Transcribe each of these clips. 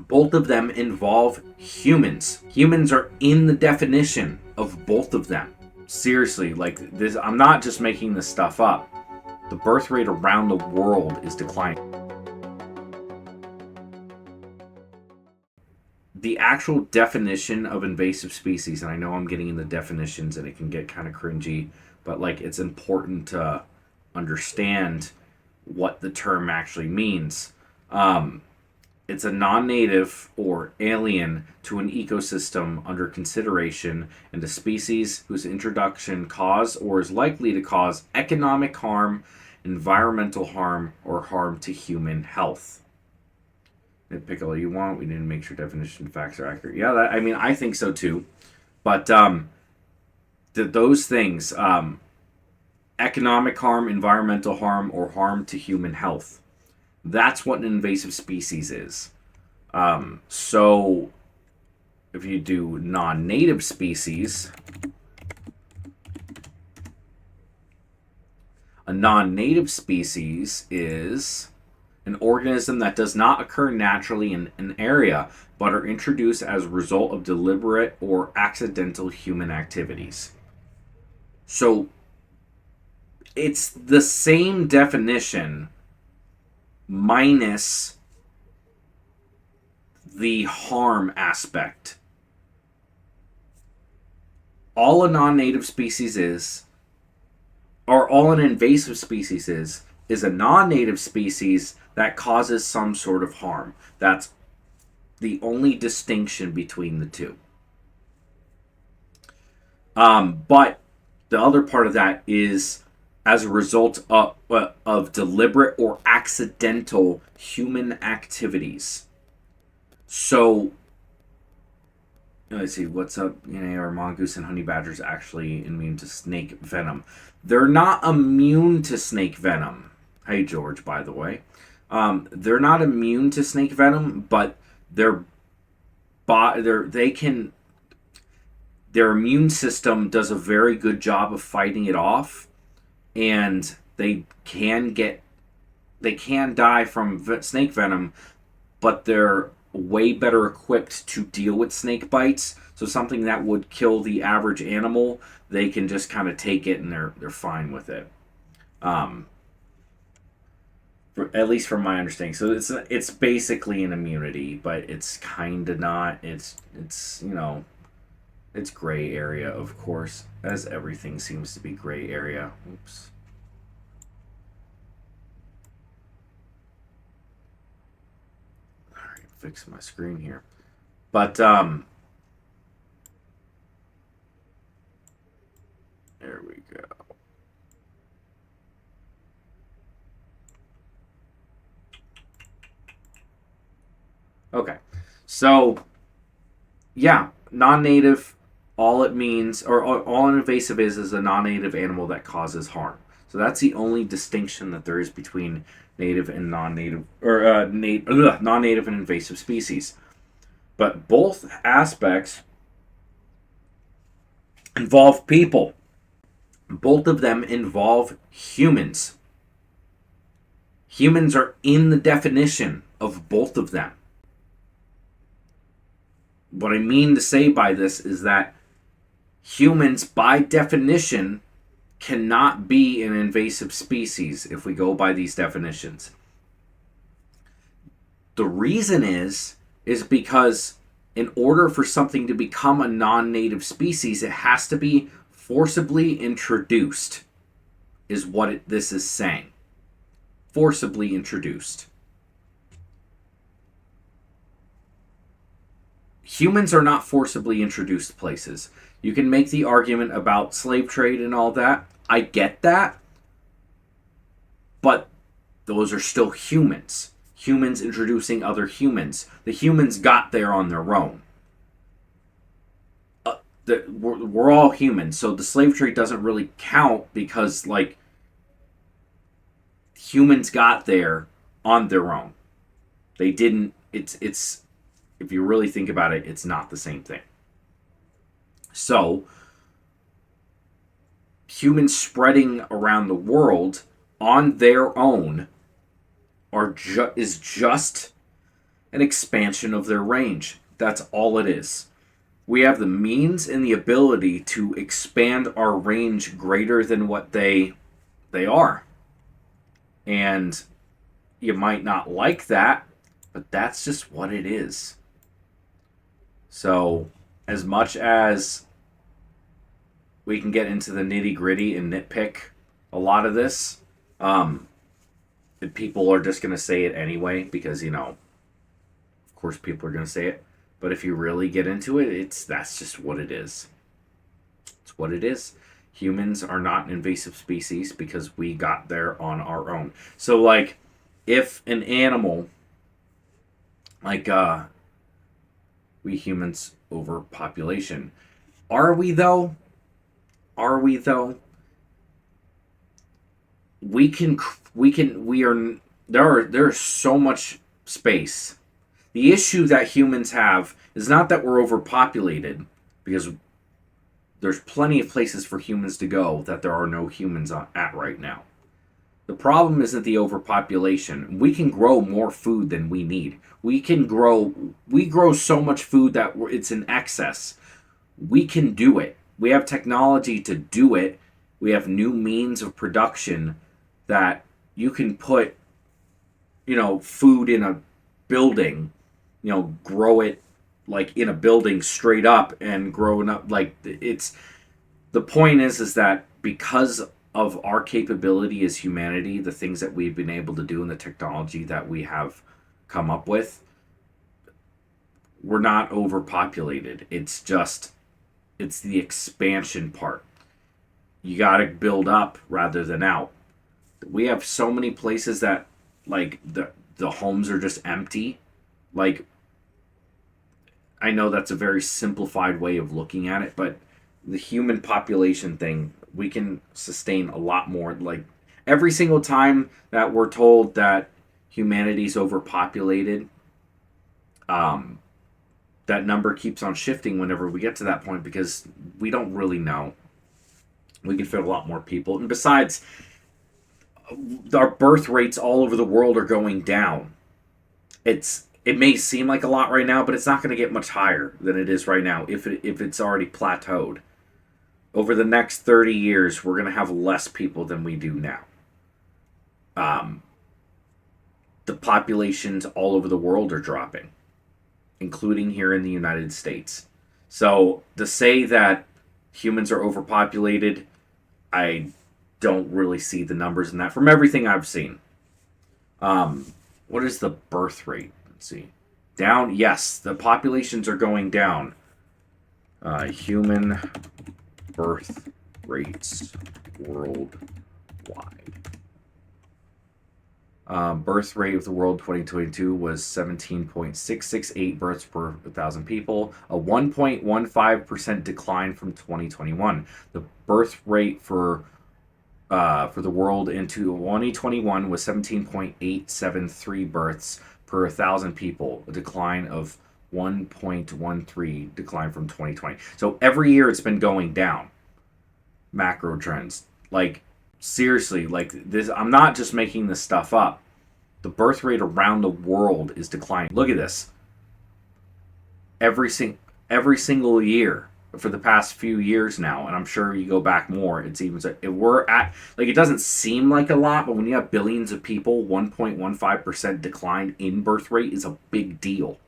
Both of them involve humans. Humans are in the definition of both of them. Seriously, like this, I'm not just making this stuff up. The birth rate around the world is declining. The actual definition of invasive species, and I know I'm getting into definitions and it can get kind of cringy, but like it's important to understand what the term actually means. It's a non-native or alien to an ecosystem under consideration and a species whose introduction cause or is likely to cause economic harm, environmental harm, or harm to human health. Pick all you want. We need to make sure definition facts are accurate. Yeah, I think so too. But those things, economic harm, environmental harm, or harm to human health. That's what an invasive species is. So if you do non-native species, a non-native species is an organism that does not occur naturally in an area, but are introduced as a result of deliberate or accidental human activities. So it's the same definition minus the harm aspect. All a non-native species is, or all an invasive species is a non-native species that causes some sort of harm. That's the only distinction between the two. But the other part of that is as a result of deliberate or accidental human activities. So, let's see, what's up? Are mongoose and honey badgers actually immune to snake venom? They're not immune to snake venom. Hey, George, by the way. They're not immune to snake venom, but their immune system does a very good job of fighting it off, and they can die from snake venom, but they're way better equipped to deal with snake bites. So something that would kill the average animal, they can just kind of take it and they're fine with it. At least from my understanding. So it's basically an immunity, but it's kind of not. It's it's gray area, of course, as everything seems to be gray area. Oops. All right, fix my screen here. But there we go. Okay, so yeah, non-native, all it means, or all an invasive is a non-native animal that causes harm. So that's the only distinction that there is between native and non-native, or non-native and invasive species. But both aspects involve people. Both of them involve humans. Humans are in the definition of both of them. What I mean to say by this is that humans, by definition, cannot be an invasive species if we go by these definitions. The reason is because in order for something to become a non-native species, it has to be forcibly introduced, is what this is saying. Forcibly introduced. Humans are not forcibly introduced places. You can make the argument about slave trade and all that. I get that. But those are still humans. Humans introducing other humans. The humans got there on their own. We're all humans, so the slave trade doesn't really count because, like, humans got there on their own. They didn't. It's. If you really think about it, it's not the same thing. So, humans spreading around the world on their own is just an expansion of their range. That's all it is. We have the means and the ability to expand our range greater than what they are. And you might not like that, but that's just what it is. So, as much as we can get into the nitty gritty and nitpick a lot of this, people are just going to say it anyway because, of course people are going to say it. But if you really get into it, that's just what it is. It's what it is. Humans are not an invasive species because we got there on our own. So, like, if an animal, like, we humans overpopulation, are we though? Are we though? There's so much space. The issue that humans have is not that we're overpopulated, because there's plenty of places for humans to go that there are no humans at right now. The problem isn't the overpopulation. We can grow more food than we need. We grow so much food that it's in excess. We can do it. We have technology to do it. We have new means of production that you can put, food in a building, grow it like in a building straight up and growing up. Like, it's, the point is that because of our capability as humanity, the things that we've been able to do and the technology that we have come up with, we're not overpopulated. It's the expansion part. You got to build up rather than out. We have so many places that, like, the homes are just empty. Like, I know that's a very simplified way of looking at it, but the human population thing, we can sustain a lot more. Like, every single time that we're told that humanity's overpopulated, that number keeps on shifting whenever we get to that point because we don't really know. We can fit a lot more people. And besides, our birth rates all over the world are going down. It may seem like a lot right now, but it's not going to get much higher than it is right now if it's already plateaued. Over the next 30 years, we're going to have less people than we do now. The populations all over the world are dropping, including here in the United States. So to say that humans are overpopulated, I don't really see the numbers in that from everything I've seen. What is the birth rate? Let's see. Down? Yes, the populations are going down. Human birth rates worldwide. Birth rate of the world 2022 was 17.668 births per 1,000 people, a 1.15% decline from 2021. The birth rate for the world into 2021 was 17.873 births per 1,000 people, a decline of 1.13 decline from 2020. So every year it's been going down. Macro trends. Like, seriously, like this, I'm not just making this stuff up. The birth rate around the world is declining. Look at this. Every single year for the past few years now, and I'm sure you go back more, it's even so, we're at, like, it doesn't seem like a lot, but when you have billions of people, 1.15% decline in birth rate is a big deal.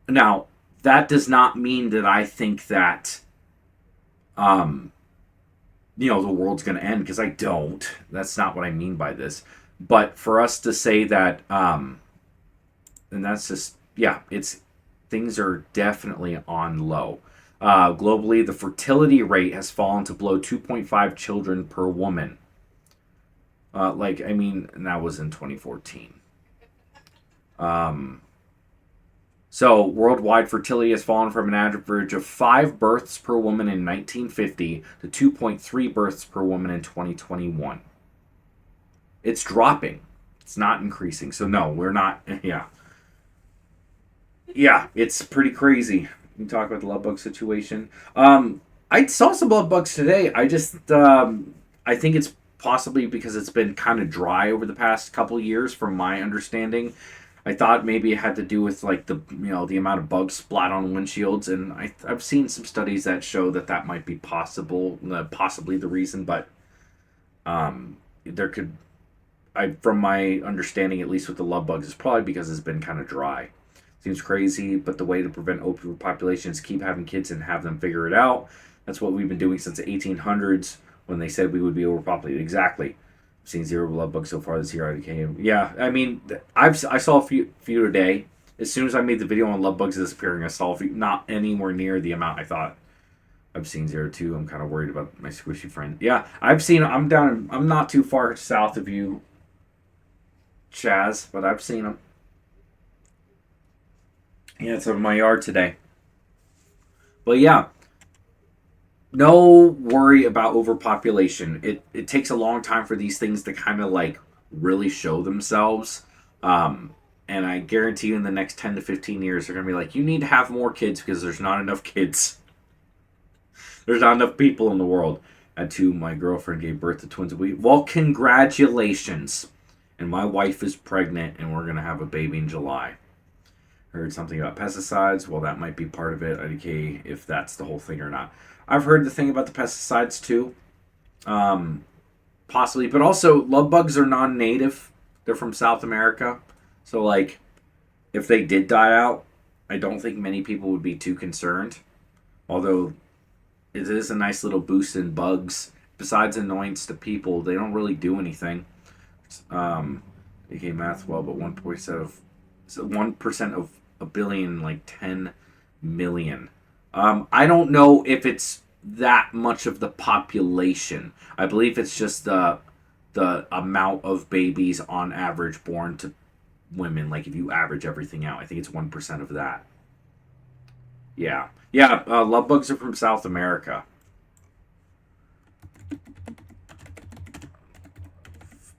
Now, that does not mean that I think that the world's going to end, because I don't. That's not what I mean by this. But for us to say that, and that's just, yeah, things are definitely on low. Globally, the fertility rate has fallen to below 2.5 children per woman. And that was in 2014. So, worldwide fertility has fallen from an average of 5 births per woman in 1950 to 2.3 births per woman in 2021. It's dropping. It's not increasing. So, no, we're not. Yeah. Yeah, it's pretty crazy. You talk about the love bug situation. I saw some love bugs today. I think it's possibly because it's been kind of dry over the past couple of years, from my understanding. I thought maybe it had to do with like the amount of bugs splat on windshields, and I've seen some studies that show that that might be possibly the reason, but there could from my understanding, at least with the love bugs, it's probably because it's been kind of dry. Seems crazy, but the way to prevent overpopulation is keep having kids and have them figure it out. That's what we've been doing since the 1800s when they said we would be overpopulated. Exactly. I've seen zero love bugs so far this year. I came. Yeah, I mean, I saw a few today. As soon as I made the video on love bugs disappearing, I saw a few, not anywhere near the amount I thought. I've seen zero too. I'm kind of worried about my squishy friend. Yeah, I've seen. I'm down. I'm not too far south of you, Chaz, but I've seen them. Yeah, it's over my yard today. But yeah, no worry about overpopulation. It takes a long time for these things to kind of like really show themselves. And I guarantee you in the next 10 to 15 years, they're going to be like, you need to have more kids because there's not enough kids. There's not enough people in the world. At 2, my girlfriend gave birth to twins a week. Well, congratulations. And my wife is pregnant, and we're going to have a baby in July. Heard something about pesticides. Well, that might be part of it. IDK, if that's the whole thing or not. I've heard the thing about the pesticides too. Possibly. But also, love bugs are non-native. They're from South America. So, like, if they did die out, I don't think many people would be too concerned. Although, it is a nice little boost in bugs. Besides annoyance to people, they don't really do anything. AK math well, but 1% of a billion, like 10 million. I don't know if it's that much of the population. I believe it's just the amount of babies on average born to women. Like if you average everything out, I think it's 1% of that. Yeah, yeah. Love bugs are from South America.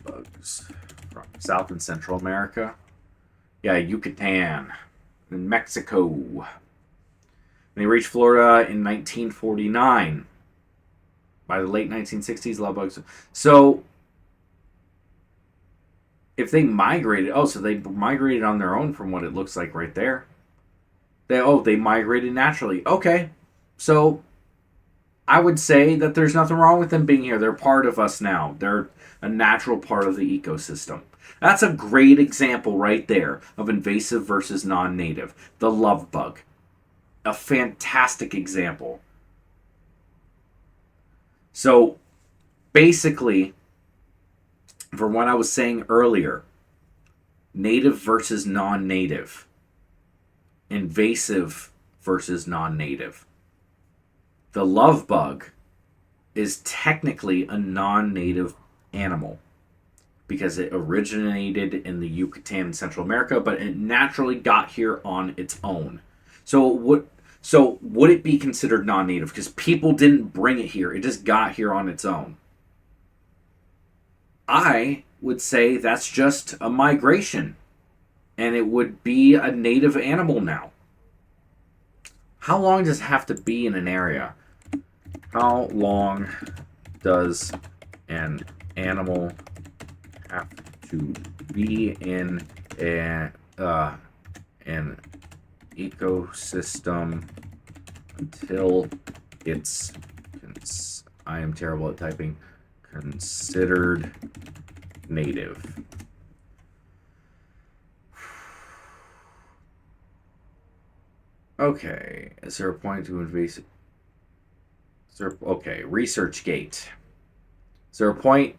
Bugs from South and Central America. Yeah, Yucatan in Mexico. And they reached Florida in 1949. By the late 1960s, love bugs. So, if they migrated, so they migrated on their own from what it looks like right there. They migrated naturally. Okay, so I would say that there's nothing wrong with them being here. They're part of us now. They're a natural part of the ecosystem. That's a great example right there of invasive versus non-native. The love bug. A fantastic example. So, basically, from what I was saying earlier, native versus non-native. Invasive versus non-native. The love bug is technically a non-native animal because it originated in the Yucatan and Central America, but it naturally got here on its own. So would it be considered non-native? Because people didn't bring it here. It just got here on its own. I would say that's just a migration. And it would be a native animal now. How long does it have to be in an area? How long does an animal have to be in an ecosystem until it's, I am terrible at typing, considered native? Okay, is there a point to invasive? Okay, ResearchGate. Is there a point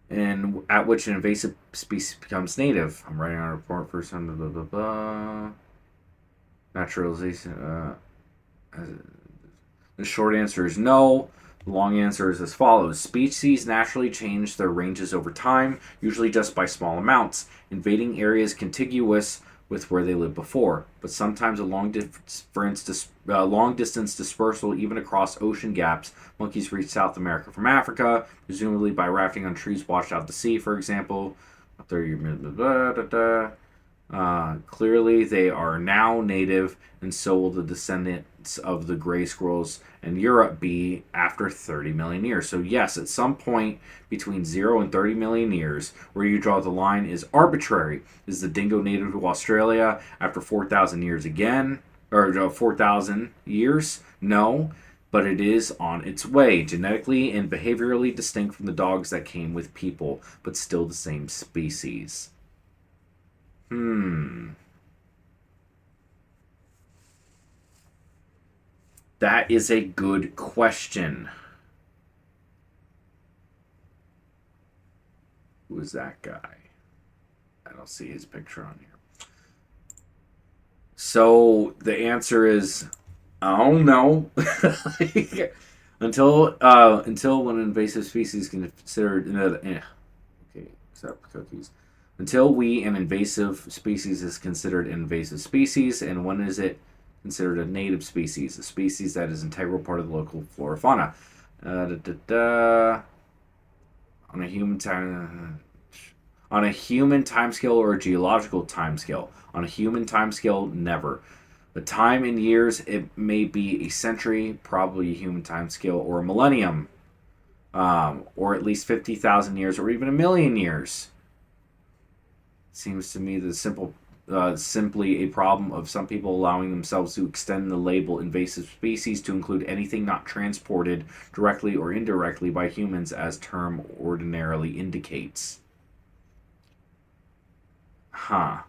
at which an invasive species becomes native? I'm writing on a report for some blah blah blah. Naturalization. The short answer is no. The long answer is as follows. Species naturally change their ranges over time, usually just by small amounts, invading areas contiguous with where they lived before, but sometimes a long distance dispersal, even across ocean gaps. Monkeys reach South America from Africa, presumably by rafting on trees washed out to sea, for example. Clearly, they are now native, and so will the descendants of the gray squirrels in Europe be after 30 million years. So, yes, at some point between 0 and 30 million years, where you draw the line is arbitrary. Is the dingo native to Australia after 4,000 years again? Or 4,000 years? No, but it is on its way, genetically and behaviorally distinct from the dogs that came with people, but still the same species. That is a good question. Who is that guy? I don't see his picture on here. So the answer is, I don't know. Until when an invasive species is considered okay, except cookies. Until an invasive species is considered an invasive species, and when is it considered a native species? A species that is an integral part of the local flora fauna. Da, da, da. On a human time. On a human timescale or a geological timescale. On a human timescale, never. The time in years, it may be a century, probably a human timescale, or a millennium, or at least 50,000 years, or even a million years. Seems to me the simply a problem of some people allowing themselves to extend the label invasive species to include anything not transported directly or indirectly by humans, as term ordinarily indicates. Huh.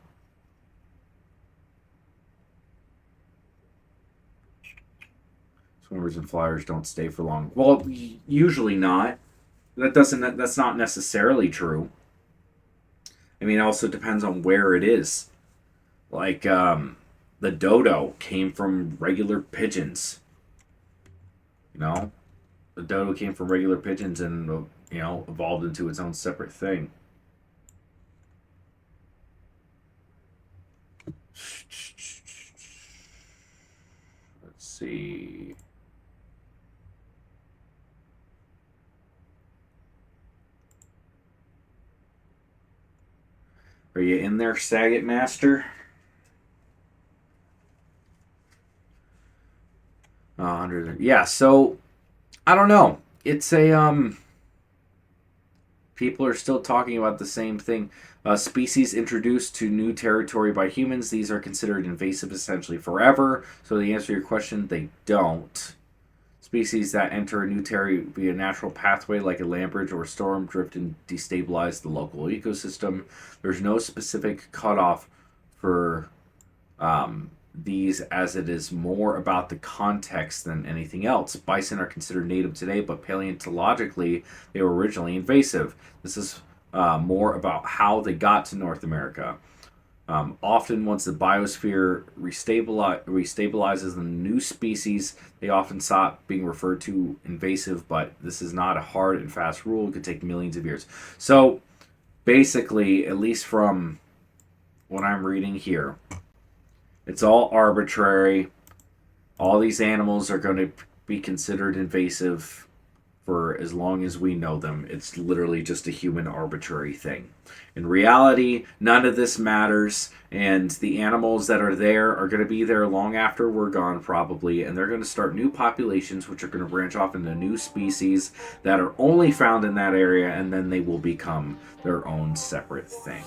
Swimmers and flyers don't stay for long. Well, usually not. That's not necessarily true. I mean, it also depends on where it is. Like, the dodo came from regular pigeons. You know, the dodo came from regular pigeons and evolved into its own separate thing. Let's see. Are you in there, Saget Master? 100. Yeah, so I don't know. It's a people are still talking about the same thing. Species introduced to new territory by humans, these are considered invasive essentially forever. So to answer your question, they don't. Species that enter a new territory via natural pathway, like a land bridge or storm, drift and destabilize the local ecosystem. There's no specific cutoff for these, as it is more about the context than anything else. Bison are considered native today, but paleontologically they were originally invasive. This is more about how they got to North America. Often, once the biosphere restabilizes the new species, they often stop being referred to invasive, but this is not a hard and fast rule. It could take millions of years. So, basically, at least from what I'm reading here, it's all arbitrary. All these animals are going to be considered invasive for as long as we know them. It's literally just a human arbitrary thing. In reality, none of this matters, and the animals that are there are going to be there long after we're gone, probably, and they're going to start new populations, which are going to branch off into new species that are only found in that area, and then they will become their own separate thing.